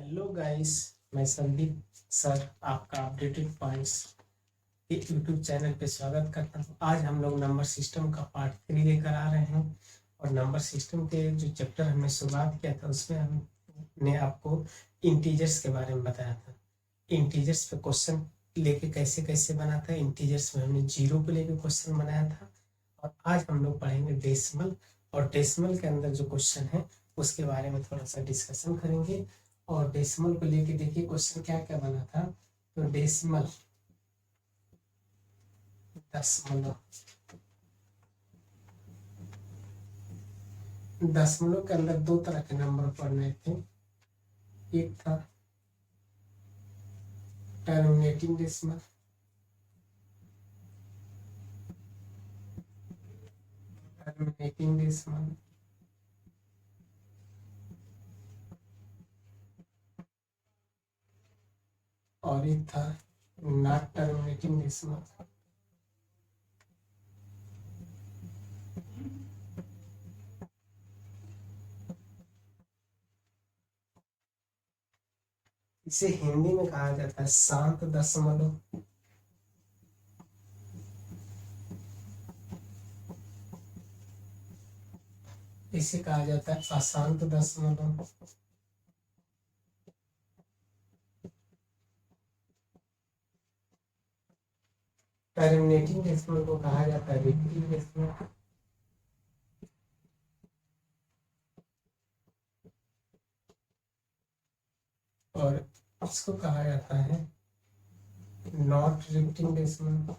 Hello guys, मैं Sandeep sir आपका updated points के यूट्यूब चैनल पे स्वागत करता हूँ। आज हम लोग नंबर सिस्टम का पार्ट 3 लेकर आ रहे हैं और नंबर सिस्टम के जो चैप्टर हमने शुरुआत किया था उसमें हमने आपको इंटीजर्स के बारे में बताया था। इंटीजर्स पे क्वेश्चन लेके कैसे कैसे बनाता है, इंटीजर्स में हमने जीरो को लेके क्वेश्चन बनाया था और आज हम लोग पढ़ेंगे डेसिमल और डेसिमल के अंदर जो क्वेश्चन है उसके बारे में थोड़ा सा डिस्कशन करेंगे। और डेसिमल को लेके देखिए क्वेश्चन क्या क्या बना था। तो डेसिमल दशमलव दशमलव के अंदर दो तरह के नंबर पढ़ने थे। एक था टर्मिनेटिंग डेसिमल, टर्मिनेटिंग डेसिमल और एक था नॉट टर्मिनेटिंग डेसिमल। इसे हिंदी में कहा जाता है शांत दशमलव। इसे कहा जाता है अशांत दशमलव। टर्मिनेटिंग डेसिमल को कहा जाता है विपरीत डेसिमल। और इसको कहा जाता है नॉट रिपीटिंग डेसिमल।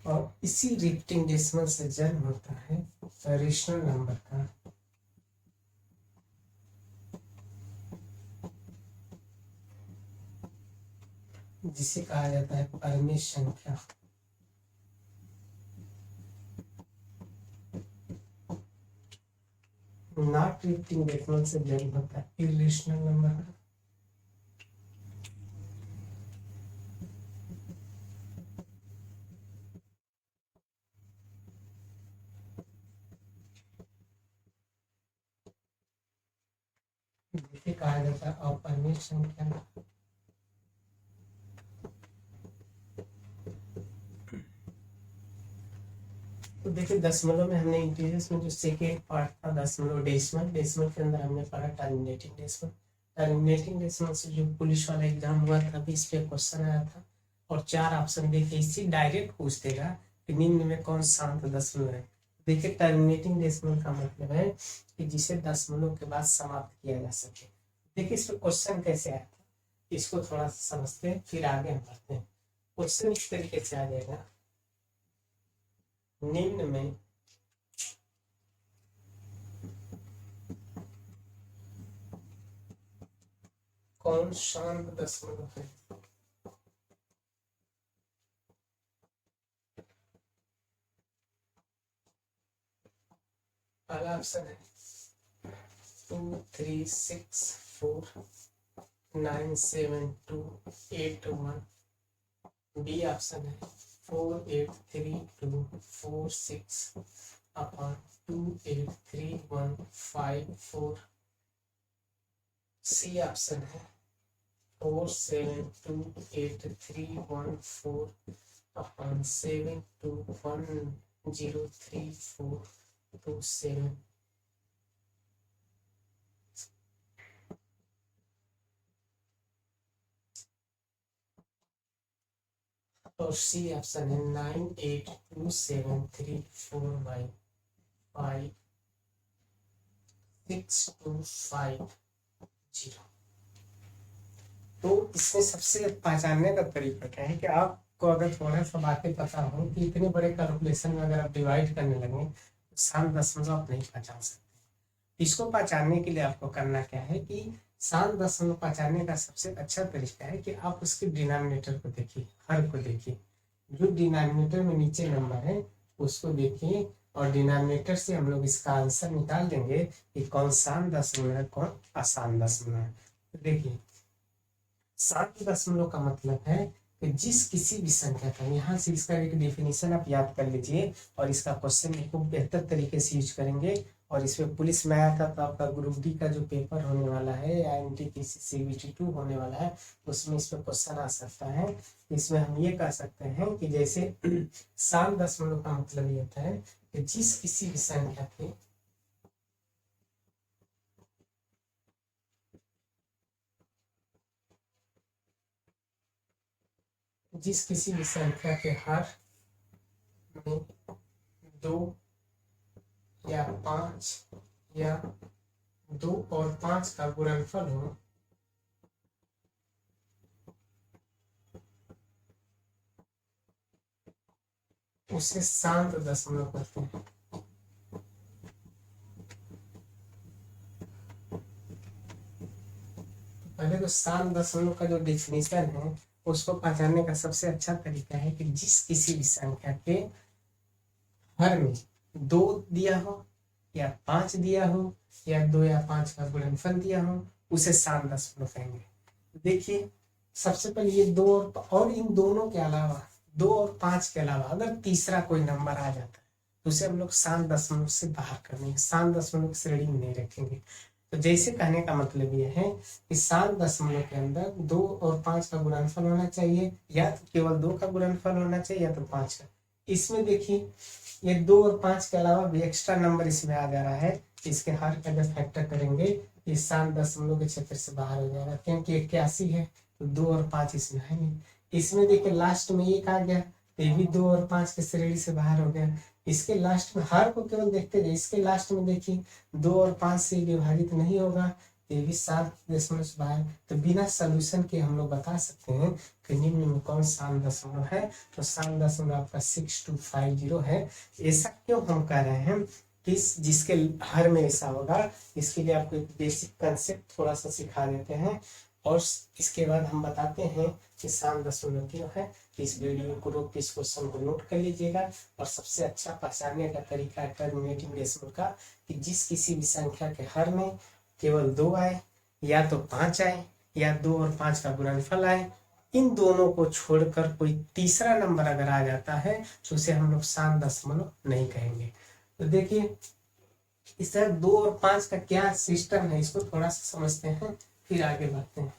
और इसी रिपीटिंग डेसिमल से जन्म होता है रेशनल नंबर का। जिसे कहा जाता है परिमेय संख्या। नॉट रिपीटिंग डेसिमल से जन्म होता है इरेशनल नंबर का। जिसे कहा जाता है अपरिमेय संख्या। तो देखिए दशमलव में हमने इंटीजर्स में जो सेकेंड पार्ट था दशमलव डेसिमल, डेसिमल के अंदर हमने पढ़ा टर्मिनेटिंग डेसिमल। टर्मिनेटिंग डेसिमल से जो पुलिस वाला एग्जाम हुआ था अभी इस पे क्वेश्चन आया था और 4 ऑप्शन देके इससे डायरेक्ट पूछ देगा कि निम्न में कौन शांत दशमलव है। देखिए टर्मिनेटिंग डेसिमल का मतलब है कि जिसे दशमलव के बाद समाप्त किया जा सके। देखिए इस पे क्वेश्चन कैसे आया था, इसको थोड़ा सा समझते हैं फिर आगे हम बढ़ते हैं। क्वेश्चन इस तरीके से आ जाएगा, निम्न में कौन शांत दशमलव है। पहला ऑप्शन है 236497281। बी ऑप्शन है 483246/283154। सी ऑप्शन है 472831/7210347। और सी ऑप्शन है 9827356250। तो इसमें सबसे पहचानने का तरीका क्या है कि आपको अगर थोड़ा सा बातें पता हो कि इतने बड़े कैलकुलेशन में अगर आप डिवाइड करने लगे तो शांत दशमलव आप नहीं पहचान सकते। इसको पहचानने के लिए आपको करना क्या है कि शांत दशमलव पहचानने का सबसे अच्छा तरीका है कि आप उसके डिनोमिनेटर को देखिए, हर को देखिए। जो डिनोमिनेटर में नीचे नंबर है उसको देखिए और डिनोमिनेटर से हम लोग इसका आंसर निकाल देंगे कि कौन शांत दशमलव है कौन अशांत दशमलव है। तो देखिए शांत दशमलव का मतलब है कि जिस किसी भी संख्या का, यहाँ से इसका एक डेफिनेशन आप याद कर लीजिए और इसका क्वेश्चन में खूब बेहतर तरीके से यूज करेंगे। और इसमें पुलिस में आया था तो आपका ग्रुप डी का जो पेपर होने वाला है या NTPC CBT 2 होने वाला है, उसमें इस पर क्वेश्चन आ सकता है। इसमें हम ये कह सकते हैं कि जैसे साम दशमलव का मतलब ये होता है कि जिस किसी भी संख्या के हर में 2 या 5 या 2 और 5 का गुणनफल हो, उसे शांत दशमलव कहते हैं। पहले तो शांत दशमलव का जो डेफिनेशन है उसको पहचानने का सबसे अच्छा तरीका है कि जिस किसी भी संख्या के हर में 2 दिया हो या 5 दिया हो या 2 या 5 का गुणनफल दिया हो, उसे शांत दशमलव कहेंगे। देखिए सबसे पहले ये 2 और इन दोनों के अलावा 2 और 5 के अलावा अगर तीसरा कोई नंबर आ जाता है तो उसे हम लोग शांत दशमलव से बाहर कर देंगे, शांत दशमलव की श्रेणी में नहीं रखेंगे। तो जैसे कहने का मतलब ये है कि शांत दशमलव के अंदर 2 और 5 का गुणनफल होना चाहिए, या तो केवल 2 का गुणनफल होना चाहिए या तो 5 का। इसमें देखिए ये 2 और 5 के अलावा भी एक्स्ट्रा नंबर इसमें आ जा रहा है, इसके हर का जब फैक्टर करेंगे ये शांत दशमलव के क्षेत्र से बाहर हो जाएगा, क्योंकि 81 है तो 2 और 5 इसमें है नहीं। इसमें देखिए लास्ट में एक आ गया तो ये भी 2 और 5 के श्रेणी से बाहर हो गया। इसके लास्ट में हर को केवल देखते जाइए, इसके लास्ट में देखिए 2 और 5 से विभाजित नहीं होगा, ये भी 7 दशमलव से बाहर। तो बिना सोल्यूशन के हम लोग बता सकते हैं कि निम्न में कौन शांत दशमलव है। तो शांत दशमलव आपका 6250 है। ऐसा क्यों हम कह रहे हैं कि जिसके हर में ऐसा होगा, इसके लिए आपको एक बेसिक कंसेप्ट थोड़ा सा सिखा देते हैं और इसके बाद हम बताते हैं कि शांत दशमलव क्यों है। इस वीडियो को रोक के इस क्वेश्चन को नोट कर लीजिएगा। और सबसे अच्छा पहचानने का तरीका है टर्मिनेटिंग डेसिमल का, कि जिस किसी भी संख्या के हर में केवल 2 आए या तो 5 आए या 2 और 5 का गुणनफल आए, इन दोनों को छोड़कर कोई तीसरा नंबर अगर आ जाता है तो उसे हम लोग शांत दशमलव नहीं कहेंगे। तो देखिए इस तरह 2 और 5 का क्या सिस्टम है, इसको थोड़ा सा समझते हैं फिर आगे बढ़ते हैं।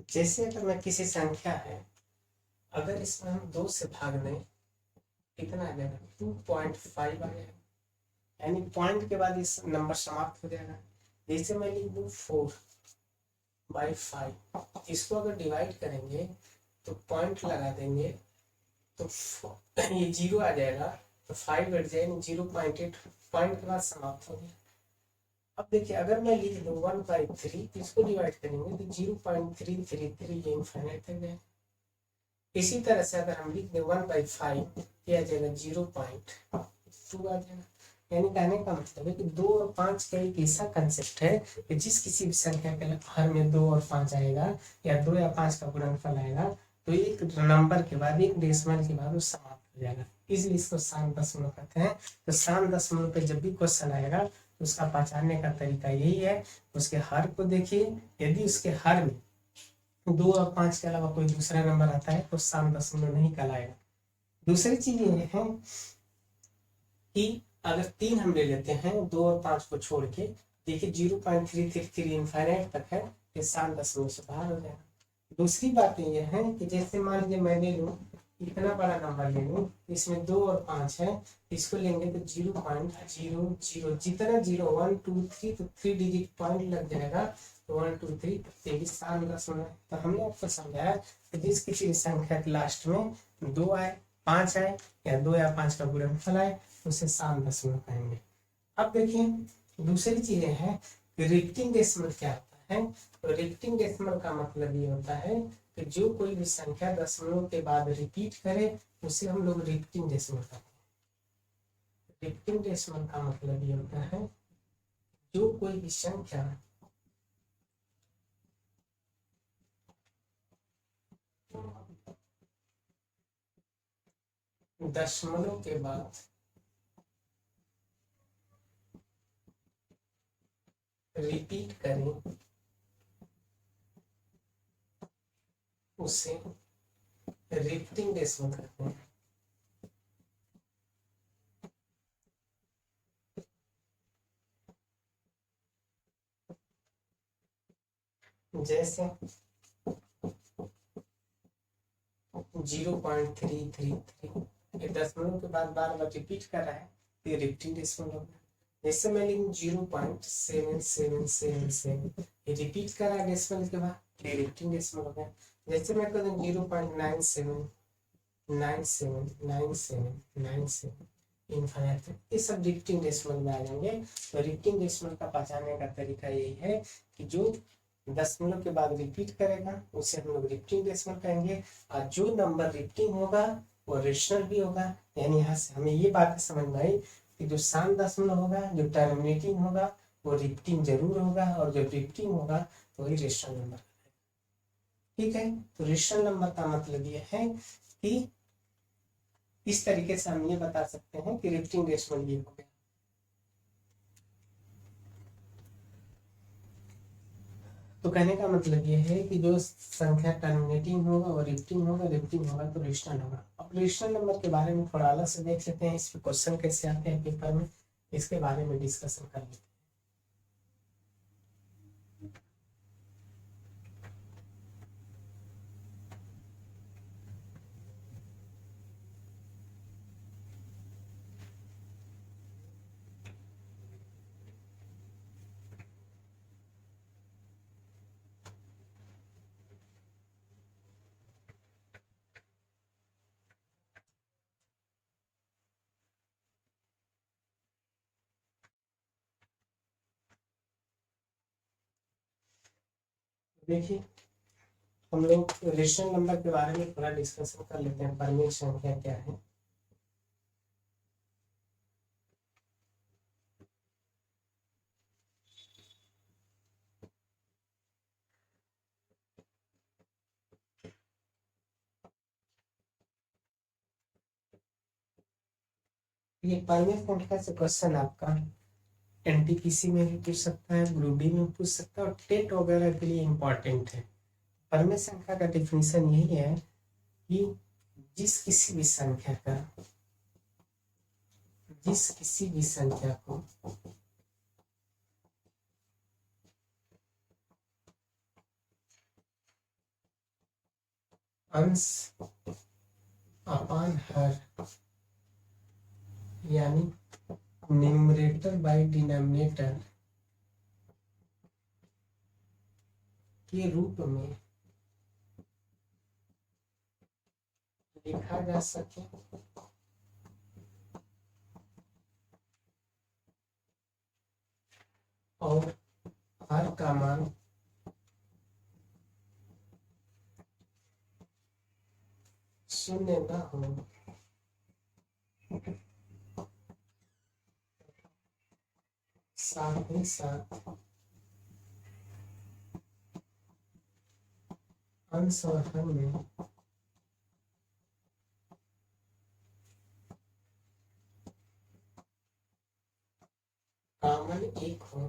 जैसे अगर मैं किसी संख्या है, अगर इसमें हम 2 से भाग दें कितना आ जाएगा, 2.5 आ जाएगा, यानी पॉइंट के बाद इस नंबर समाप्त हो जाएगा। जैसे मैं लिख दूं 4/5, इसको अगर डिवाइड करेंगे तो पॉइंट लगा देंगे तो ये 0 आ जाएगा, तो 5 कट जाएगा, 0.8 पॉइंट के बाद समाप्त हो गया। अब देखिए अगर मैं लिख दूं 1/3, इसको डिवाइड करेंगे तो 0.333 इनफाइनाइट तक जाएगा। इसी तरह से अगर हम लिख दें 1/5, ये आ जाएगा 0.2 आ जाएगा। यानी कहने का मतलब है कि 2 और 5 का एक ऐसा कंसेप्ट है कि जिस किसी भी संख्या के हर में 2 और 5 आएगा या 2 या 5 का गुणनफल आएगा तो एक नंबर के बाद, एक डेसिमल के बाद वो समाप्त हो जाएगा, इसलिए इसको शांत दशमलव कहते हैं। तो शांत दशमलव पे जब भी क्वेश्चन आएगा तो उसका पहचानने का तरीका यही है, उसके हर को देखिए, यदि उसके हर में 2 और 5 के अलावा कोई दूसरा नंबर आता है तो शांत दशमलव नहीं कहलाएगा। दूसरी चीज ये है कि अगर 3 हम ले लेते हैं 2 और 5 को छोड़ के, देखिए 0.333 इनफाइनाइट तक है, ये शांत दशमलव से बाहर हो जाएगा। दूसरी बात ये है कि जैसे मान लीजिए मैं ले लूँ इतना बड़ा नंबर ले लूँ, इसमें 2 और 5 है, इसको लेंगे तो 0.00, जितना 0 1 2 3 तो 3 डिजिट पॉइंट लग जाएगा, 1 2 3 ये भी शांत दशमलव है। तो हमने आपको समझाया कि जिस किसी संख्या के लास्ट में 2 आए, 5 आए या 2 या 5 का गुणनफल आए उसे शांत दशमलव कहेंगे। अब देखिए दूसरी चीजें हैं, रिपीटिंग डेसिमल क्या होता है। तो रिपीटिंग डेसिमल का मतलब ये होता है कि जो कोई भी संख्या दशमलव के बाद रिपीट करे उसे हम लोग रिपीटिंग डेसिमल कहते हैं। रिपीटिंग डेसिमल का मतलब ये होता है जो कोई भी संख्या दशमलव के बाद रिपीट करें उसे रिपीटिंग डेसिमल कहते हैं। जैसे 0.333 दशमलव के बाद बार बार रिपीट कर रहा है तो ये रिपीटिंग डेसिमल हो गया। जैसे मैं लिखूं 0.7777 ये रिपीट कर रहा है डेसिमल के बाद ये रिपीटिंग डेसिमल हो गया। जैसे मैं कहूँ 0.97979797 इनफाइनाइट, ये सब रिपीटिंग डेसिमल में आ जाएंगे। तो रिपीटिंग डेसिमल का पहचानने का तरीका यही है कि जो दशमलव के बाद रिपीट करेगा उसे हम लोग रिपीटिंग डेसिमल कहेंगे, और जो नंबर रिपीटिंग होगा वो रेशनल भी होगा। यानी यहाँ से हमें ये बात समझ में आई कि जो शांत दशमलव होगा, जो टर्मिनेटिंग होगा वो रिपीटिंग जरूर होगा, और जब रिपीटिंग होगा तो वही रेशनल नंबर। ठीक है, तो रेशनल नंबर का मतलब ये है कि इस तरीके से हम ये बता सकते हैं कि रिपीटिंग डेसिमल ये हो गया। तो कहने का मतलब ये है कि जो संख्या टर्मिनेटिंग होगा वो रिपीटिंग होगा, रिपीटिंग होगा तो रेशनल होगा। अब रेशनल नंबर के बारे में थोड़ा अलग से देख लेते हैं, इस पे क्वेश्चन कैसे आते हैं पेपर में, इसके बारे में डिस्कशन कर लेते हैं। देखिए हम लोग रेशनल नंबर के बारे में थोड़ा डिस्कशन कर लेते हैं। परिमेय संख्या क्या है? ये परिमेय संख्या से क्वेश्चन आपका एनटीपीसी में भी पूछ सकता है, ग्रुप डी में पूछ सकता है, और टेट वगैरह के लिए इम्पोर्टेंट है। परिमेय संख्या का डिफिनीशन यही है कि जिस किसी भी संख्या को अंश अपान हर यानी न्यूमरेटर बाय डिनोमिनेटर के रूप में लिखा जा सके और हर का मान शून्य न हो, साथ ही साथ अंश और हर में कॉमन एक हो,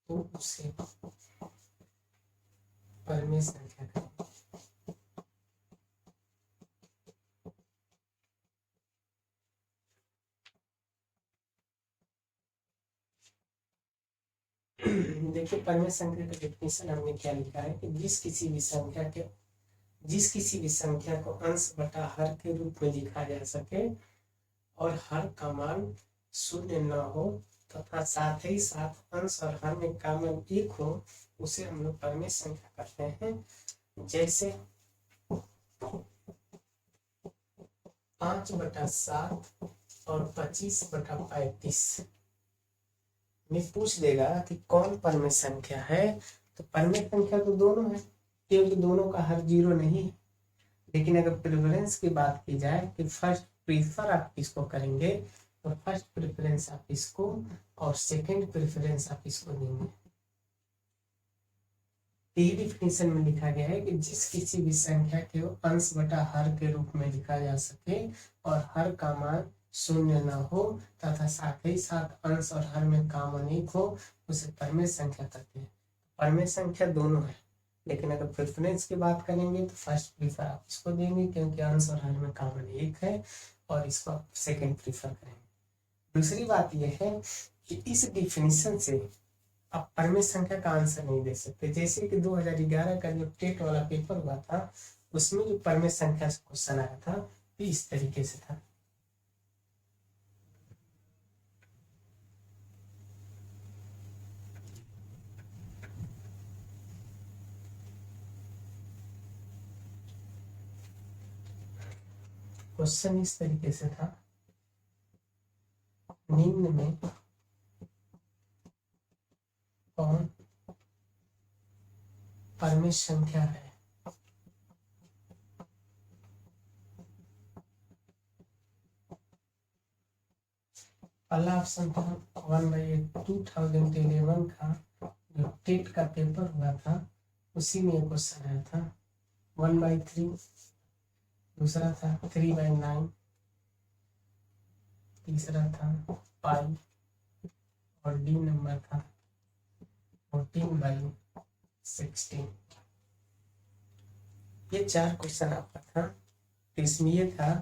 तो उसे परिमेय संख्या कहें। देखिए परिमेय संख्या का डेफिनेशन हमने क्या लिखा है कि जिस किसी भी संख्या को अंश बटा हर के रूप में लिखा जा सके और हर का मान शून्य न हो तथा साथ ही साथ अंश और हर में कॉमन एक हो, उसे हम लोग परिमेय संख्या कहते हैं। जैसे 5/7 और 25/35 में पूछ देगा कि कौन परिमेय संख्या है, तो परिमेय संख्या तो दोनों है, क्योंकि दोनों का हर जीरो नहीं है। लेकिन अगर प्रेफरेंस की बात की जाए कि फर्स्ट प्रीफर आप किसको करेंगे, तो फर्स्ट प्रेफरेंस आप इसको और सेकंड प्रेफरेंस आप इसको देंगे। यही डिफिनेशन में लिखा गया है कि जिस किसी भी संख्या के अंश बटा हर के रूप में लिखा जा सके और हर का मान शून्य न हो तथा साथ ही साथ अंश और हर में कामनिक हो उसे परमेय संख्या कहते हैं। परमेय संख्या दोनों है, लेकिन अगर प्रेफरेंस की बात करेंगे तो फर्स्ट प्रीफर आप इसको देंगे क्योंकि अंश और हर में कॉमन एक है, और इसको आप सेकंड प्रीफर करेंगे। दूसरी बात यह है कि इस डिफिनीशन से आप परमेय संख्या का आंसर नहीं दे सकते। जैसे कि 2011 का जो टेट वाला पेपर हुआ था उसमें जो परमेय संख्या से क्वेश्चन आया था तो इस तरीके से था। क्वेश्चन इस तरीके से था, निम्न में कौन परमेय संख्या है? पहला ऑप्शन था 1/2011 का जो टेट का पेपर हुआ था उसी में क्वेश्चन आया था 1/3। दूसरा था 3/9। तीसरा था पाई, और डी नंबर था 14/16। ये 4 क्वेश्चन आपका था। तो इसमें ये था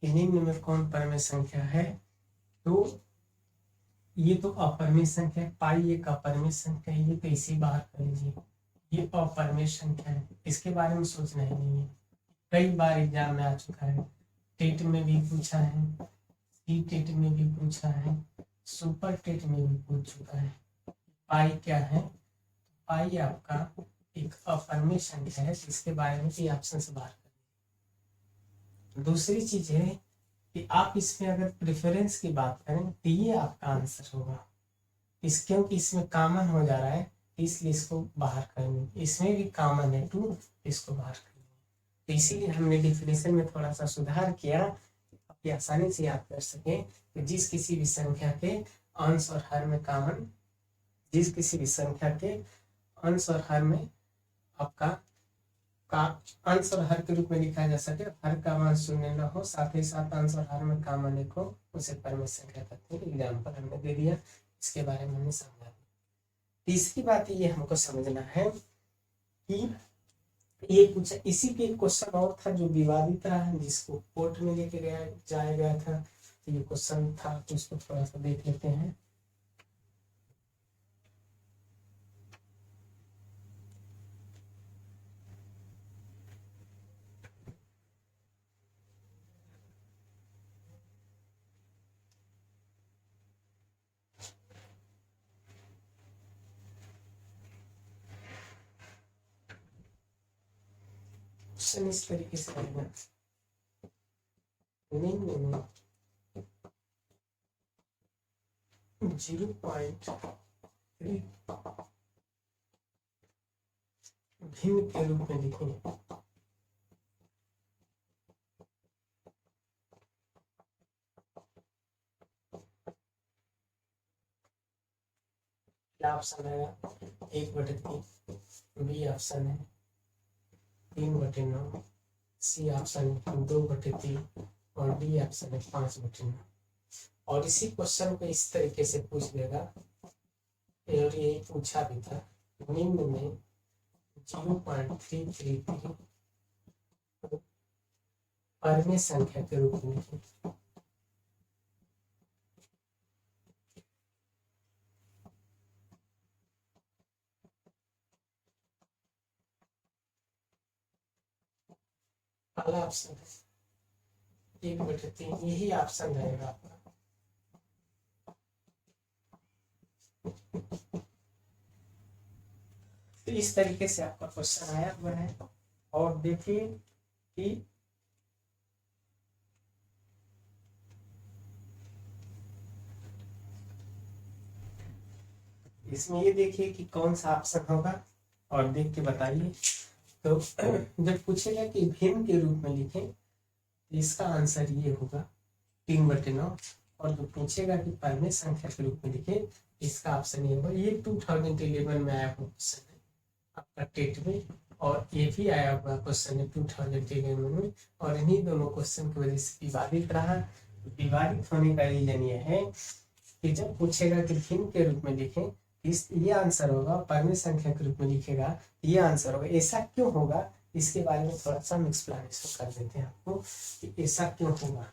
कि निम्न में कौन परमेय संख्या है, तो ये तो अपरमेय संख्या है, पाई एक अपरमेय संख्या है, ये तो इसी बाहर कर लीजिए, ये अपरमेय संख्या है, इसके बारे में सोचना ही नहीं है। कई बार एग्जाम में आ चुका है, टेट में भी पूछा है, सी टेट में भी पूछा है, सुपर टेट में भी पूछ चुका है। पाई क्या है? पाई आपका एक अपरमेय संख्या है जिसके बारे में भी ऑप्शन से बाहर कर। दूसरी चीज है कि आप इसमें अगर प्रेफरेंस की बात करें तो ये आपका आंसर होगा, क्योंकि इसमें कॉमन हो जा रहा है इसलिए इसको बाहर करेंगे, इसमें भी कॉमन है 2, इसको बाहर करेंगे। तो इसीलिए हमने डिफिनेशन में थोड़ा सा सुधार किया, आप आसानी से याद कर सकें कि जिस किसी भी संख्या के अंश और हर में कॉमन, जिस किसी भी संख्या के अंश और हर में आपका का अंश और हर के रूप में लिखा जा सके, हर का मान शून्य न हो, साथ ही साथ अंश और हर में कॉमन एक हो, उसे परमेय संख्या कहते हैं। एग्जाम्पल हमने दे दिया, इसके बारे में हमने समझा दिया। तीसरी बात ये हमको समझना है कि ये कुछ इसी पे क्वेश्चन और था जो विवादित रहा, जिसको कोर्ट में लेके जाया गया था। तो ये क्वेश्चन था, तो उसको थोड़ा सा देख लेते हैं। क्वेश्चन इस तरीके से आएगा, निम्न में 0.3 भिन्न के रूप में लिखें। क्या ऑप्शन आएगा? 1/3, बी ऑप्शन है 3/9, सी ऑप्शन है 2/3 और डी ऑप्शन है 5/9। और इसी क्वेश्चन को इस तरीके से पूछ देगा, और यही पूछा भी था, निम्न में 0.333 परमेय संख्या के रूप में लिखें। पहला ऑप्शन है 1/3, यही ऑप्शन रहेगा आपका। तो इस तरीके से आपका क्वेश्चन आया हुआ है। और देखिए कि इसमें ये देखिए कि कौन सा ऑप्शन होगा और देख के बताइए। तो जब पूछेगा कि भिन्न के रूप में लिखें तो इसका आंसर ये होगा 3/9, और जो पूछेगा कि परमेय संख्या के रूप में लिखें इसका ऑप्शन ये होगा। ये 2011 में आया हुआ क्वेश्चन है, आपका टेट में, और ये भी आया हुआ क्वेश्चन है 2011 में, और इन्हीं दोनों क्वेश्चन की वजह से विवादित रहा। विवादित होने का रीजन ये है कि जब पूछेगा कि भिन्न के रूप में लिखें, इस ये आंसर होगा, परिमेय संख्या के रूप में लिखेगा ये आंसर होगा। ऐसा क्यों होगा, इसके बारे में थोड़ा सा हम एक्सप्लेनेशन कर देते हैं आपको कि ऐसा क्यों होगा।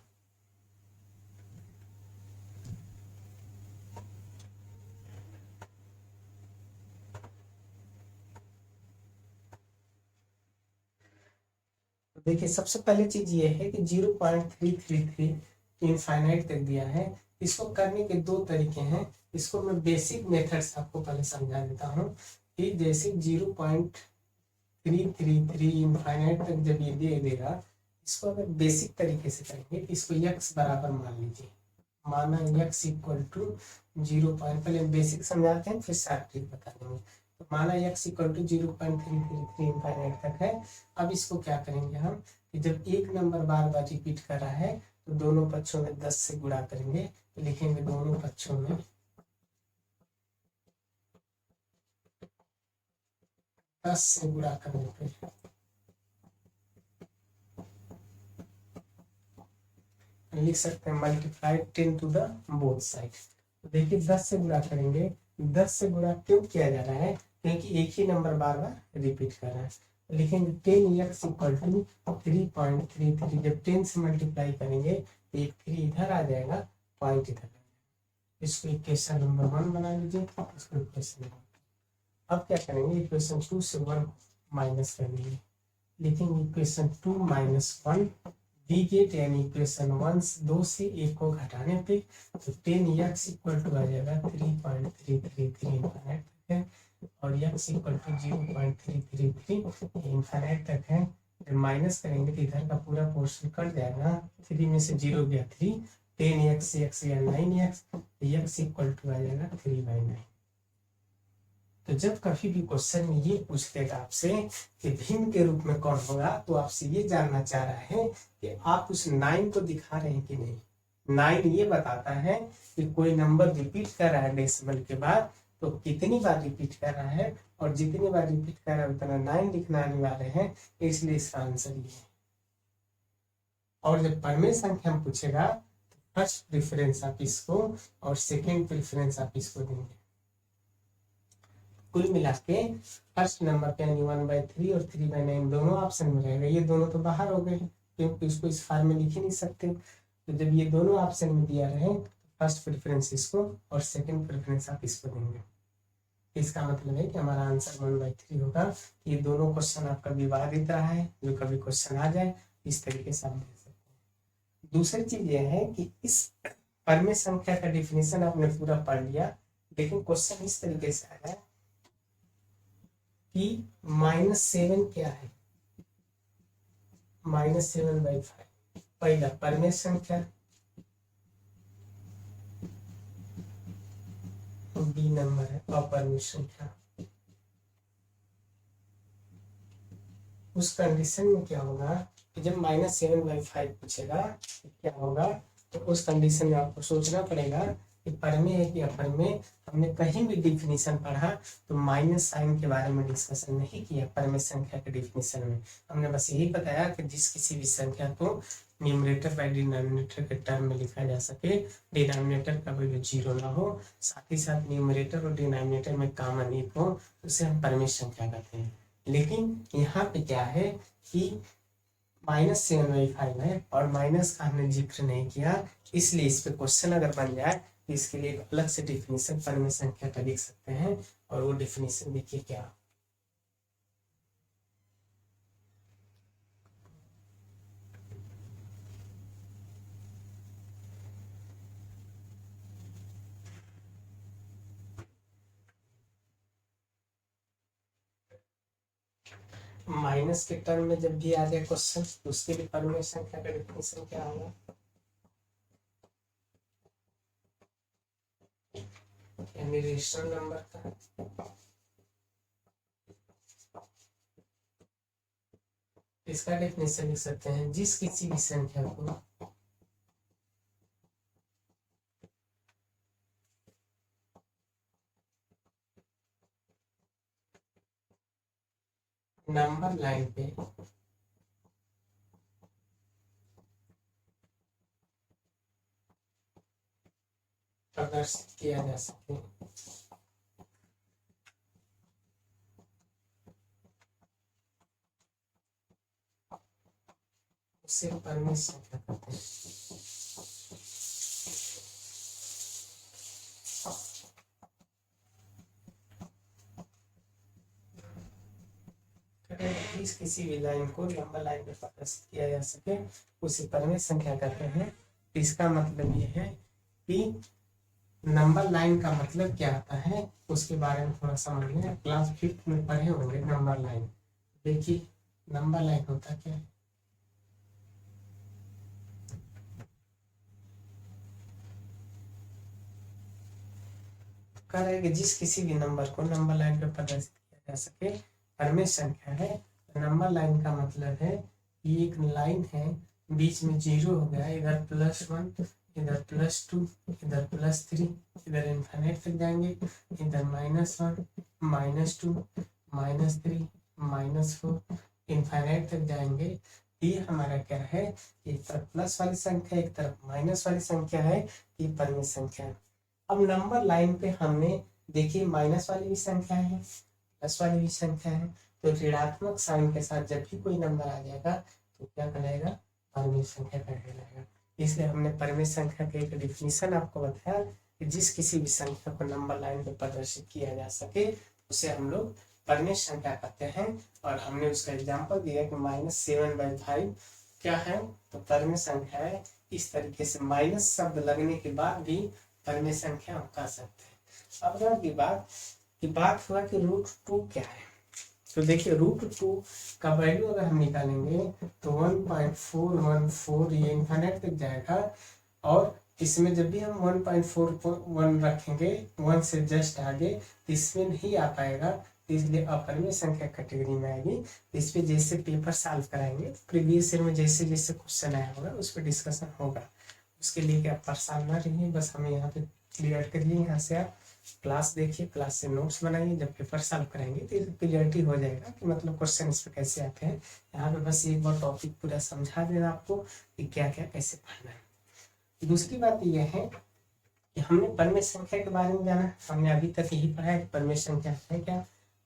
देखिए, सबसे पहले चीज ये है कि 0.333 इनफाइनाइट तक दिया है। इसको करने के दो तरीके हैं। इसको मैं बेसिक मेथड्स आपको पहले समझा देता हूँ कि जैसे 0.333 इनफाइनाइट तक जब ये दे देगा, इसको अगर बेसिक तरीके से करेंगे, इसको x बराबर मान लीजिए, माना x इक्वल टू 0. पहले बेसिक समझाते हैं फिर शार्ट ट्रिक बता देंगे। तो माना x इक्वल टू 0.333 इनफाइनाइट तक है। अब इसको क्या करेंगे हम कि जब एक नंबर बार बार रिपीट कर रहा है तो दोनों पक्षों में 10 से गुणा करेंगे, तो लिखेंगे दोनों पक्षों में 10 से गुणा करने पे लिख सकते हैं multiply 10 to the both side. तो देखिए 10 से गुणा करेंगे, 10 से गुणा क्यों किया जा रहा है, क्योंकि एक ही नंबर बार बार रिपीट कर रहा है। तो लिखेंगे 10x इक्वल टू 3.33। जब 10 से मल्टीप्लाई करेंगे तो एक 3 इधर आ जाएगा, पॉइंट इधर आ जाएगा। इसको इक्वेशन नंबर 1 बना लीजिए। इसको इक्वेशन अब क्या करेंगे, इक्वेशन 2 से 1 माइनस कर देंगे, लिखेंगे इक्वेशन 2 माइनस 1 डी गेट, यानी इक्वेशन 1 2 से 1 को घटाने पे तो 10x इक्वल टू आ जाएगा 3.333 इनफाइनाइट तक है, और x इक्वल टू 0.333 इनफाइनाइट तक है। जब माइनस करेंगे तो इधर का पूरा पोर्शन कट जाएगा, 3 में से 0 गया 3, 10x x या 9x, x इक्वल टू आ जाएगा 3/9। तो जब कभी भी क्वेश्चन में ये पूछ देगा आपसे कि भिन्न के रूप में कौन होगा, तो आपसे ये जानना चाह रहा है कि आप उस 9 को दिखा रहे हैं कि नहीं। 9 ये बताता है कि कोई नंबर रिपीट कर रहा है डेसिमल के बाद, तो कितनी बार रिपीट कर रहा है, और जितनी बार रिपीट कर रहा है उतना 9 लिखना अनिवार्य है, इसलिए इसका आंसर ये है। और जब परिमेय संख्या में पूछेगा तो फर्स्ट प्रेफरेंस आप इसको और सेकेंड प्रेफरेंस आप इसको देंगे। कुल मिला के फर्स्ट नंबर पे यानी 1/3 और 3/9 दोनों ऑप्शन में रहेगा। ये दोनों तो बाहर हो गए क्योंकि इसको इस फॉर्म में लिख ही नहीं सकते। तो जब ये दोनों ऑप्शन में दिया रहे तो फर्स्ट प्रेफरेंस इसको और सेकंड प्रेफरेंस आप इसको देंगे। इसका मतलब है कि हमारा आंसर 1/3 होगा। ये दोनों क्वेश्चन आपका विवादित रहा है, जो कभी क्वेश्चन आ जाए इस तरीके से आप दे सकते हैं। दूसरी चीज ये है कि इस परिमेय संख्या का डिफिनेशन आपने पूरा पढ़ लिया, लेकिन क्वेश्चन इस तरीके से आया है कि -7 क्या है, -7/5 पहला परिमेय संख्या, बी नंबर है अपरिमेय संख्या। उस कंडीशन में क्या होगा कि जब -7/5 पूछेगा तो क्या होगा, तो उस कंडीशन में आपको सोचना पड़ेगा कि परिमेय है कि अपरिमेय। हमने कहीं भी डिफिनीशन पढ़ा तो माइनस साइन के बारे में डिस्कशन नहीं किया। परिमेय संख्या के डिफिनीशन में हमने बस यही बताया कि जिस किसी भी संख्या को न्यूमरेटर बाय डिनोमिनेटर के टर्म में लिखा जा सके, डिनोमिनेटर का वैल्यू 0 ना हो, साथ ही साथ न्यूमरेटर और डिनोमिनेटर में कॉमन एक हो, उसे हम परिमेय संख्या कहते हैं। लेकिन यहाँ पे क्या है कि -7/5 है और माइनस का हमने जिक्र नहीं किया, इसलिए इस पे क्वेश्चन अगर बन जाए तो इसके लिए एक अलग से डिफिनीशन परिमेय संख्या का लिख सकते हैं। और वो डिफिनीशन देखिए क्या, माइनस के टर्म में जब भी आ जाए क्वेश्चन तो उसके लिए परिमेय संख्या का डिफिनीशन क्या होगा, यानी रेशनल नंबर का। इसका डेफिनेशन लिख सकते हैं, जिस किसी भी संख्या को नंबर लाइन पे प्रदर्शित किया जा सके, उसे परिमित संख्या कहते हैं। किसी भी लाइन को नंबर लाइन में प्रदर्शित किया जा सके उसे परिमित संख्या कहते हैं। इसका मतलब ये है कि नंबर लाइन का मतलब क्या आता है उसके बारे में थोड़ा समझ लें। क्लास 5th में पढ़े होंगे नंबर लाइन। देखिए नंबर लाइन होता क्या है। कह रहे हैं कि जिस किसी भी नंबर को नंबर लाइन पे प्रदर्शित किया जा सके परिमित संख्या है। नंबर लाइन का मतलब है कि एक लाइन है, बीच में 0 हो गया, इधर +1, इधर +2, इधर +3, इधर इनफिनिट तक जाएंगे, इधर -1, -2, -3, -4 इनफिनिट तक जाएंगे। ये हमारा क्या है, एक तरफ प्लस वाली संख्या एक तरफ माइनस वाली संख्या है, ये परिमित संख्या है। अब नंबर लाइन पे हमने देखिए माइनस वाली भी संख्या है, प्लस वाली भी संख्या है, तो ऋणात्मक साइन के साथ जब भी कोई नंबर आ जाएगा तो क्या कहलाएगा, परिमित संख्या कहलाएगा। इसलिए हमने परिमित संख्या के एक डिफिनीशन आपको बताया कि जिस किसी भी संख्या को नंबर लाइन पे प्रदर्शित किया जा सके उसे हम लोग परिमित संख्या कहते हैं। और हमने उसका एग्जाम्पल दिया कि -7/5 क्या है, तो परिमित संख्या है। इस तरीके से माइनस शब्द लगने के बाद भी परिमित संख्या हम कह सकते हैं। अब अगर की बात हुआ कि √2 क्या है, तो देखिए √2 का वैल्यू अगर हम निकालेंगे तो 1.414 ये इनफिनिट तक जाएगा। और इसमें जब भी हम 1.41 रखेंगे 1 से जस्ट आगे तो इसमें नहीं आ पाएगा, तो इसलिए अपरिमेय संख्या कैटेगरी में आएगी। इस पे जैसे पेपर सॉल्व कराएंगे प्रीवियस ईयर में जैसे जैसे क्वेश्चन आया होगा उस पर डिस्कशन होगा। उसके लिए क्या परेशान ना रहिए, बस हमें यहाँ पे क्लियर करिए। यहाँ से आप क्लास देखिए, क्लास से नोट्स बनाइए, जब पेपर सॉल्व कराएंगे तो क्लियरिटी हो जाएगा कि मतलब क्वेश्चन इस पे कैसे आते हैं। यहाँ पे बस एक बार टॉपिक पूरा समझा देना आपको कि क्या क्या कैसे पढ़ना है। दूसरी बात यह है कि हमने परिमित संख्या के बारे में जाना, हमने अभी तक यही पढ़ा है परिमित संख्या है क्या।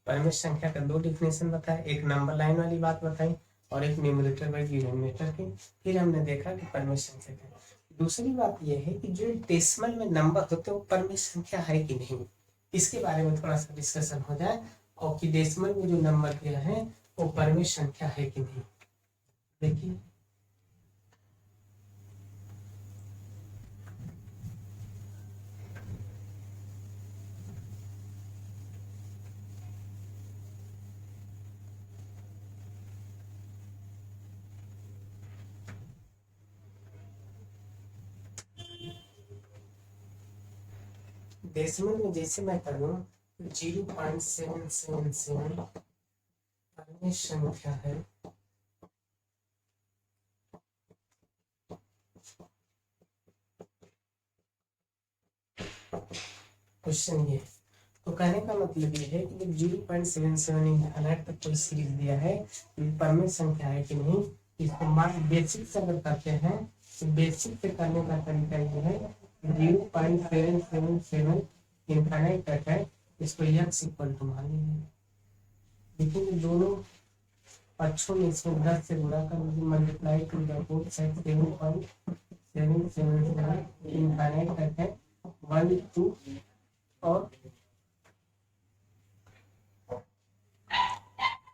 परिमित संख्या का 2 डिफिनेशन बताया, एक नंबर लाइन वाली बात बताई और एक न्यूमरेटर बाई डिनोमिनेटर की। फिर हमने देखा कि परिमित संख्या क्या। दूसरी बात यह है कि जो डेसिमल में नंबर होते हैं वो परिमित संख्या है कि नहीं, इसके बारे में थोड़ा सा डिस्कशन हो जाए। और कि डेसिमल में जो नंबर दिया है वो परिमित संख्या है कि नहीं। देखिए डेसिमल में जैसे मैं करूँ 0.777 परिमित संख्या है। क्वेश्चन ये, तो कहने का मतलब ये है कि 0.77 इनफिनिट तक कोई सीरीज दिया है, परिमित संख्या है कि नहीं। इसको मान बेसिक से अगर करते हैं तो बेसिक से करने का तरीका ये है 0.777 इनफिनिट तक है, इसको x इक्वल टू मान लीजिए। लेकिन दोनों पक्षों में इसमें 10 से गुणा कर multiply two the both side 7.777 infinite तक है 1 2। और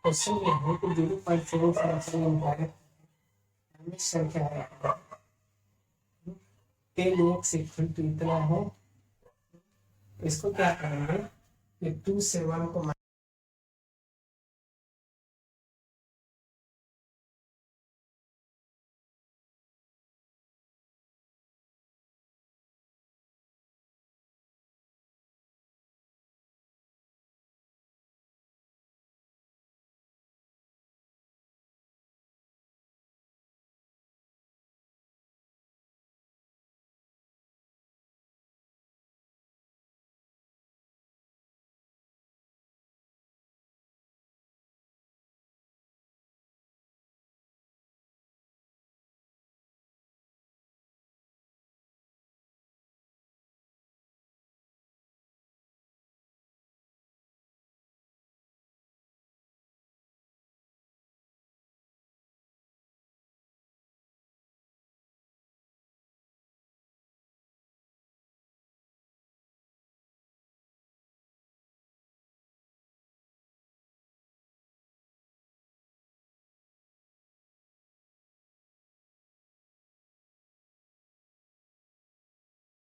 क्वेश्चन ये है कि 0.777 इनफिनिट संख्या है 10x इक्वल टू इतना है। इसको क्या करेंगे कि 2 से 1 को